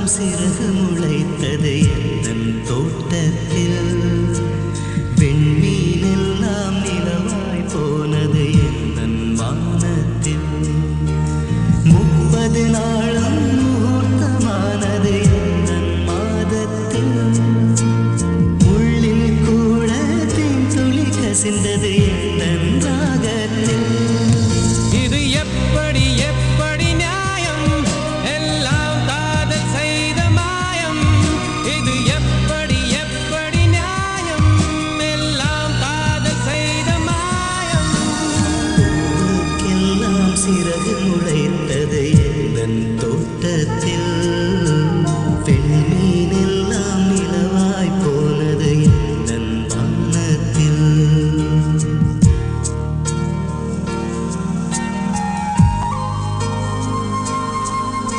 சிறகு முளைத்தது என் தோட்டத்தில் வெண்மீனெல்லாம் நிலவாய் போனது என் வானத்தில் 30 நாளும் முகூர்த்தமானது என் மாதத்தில் உள்ளில் கூட தேன் துளி கசிந்தது என் ராகத்தில் இது எப்படி எப்படி நியாயம் எல்லாம் காதல் செய்த மாயம் இது எப்படி எப்படி நியாயம் எல்லாம் காதல் செய்த மாயம் பூவுக்கெல்லாம் சிறகு முளைத்தது என் தோட்டத்தில்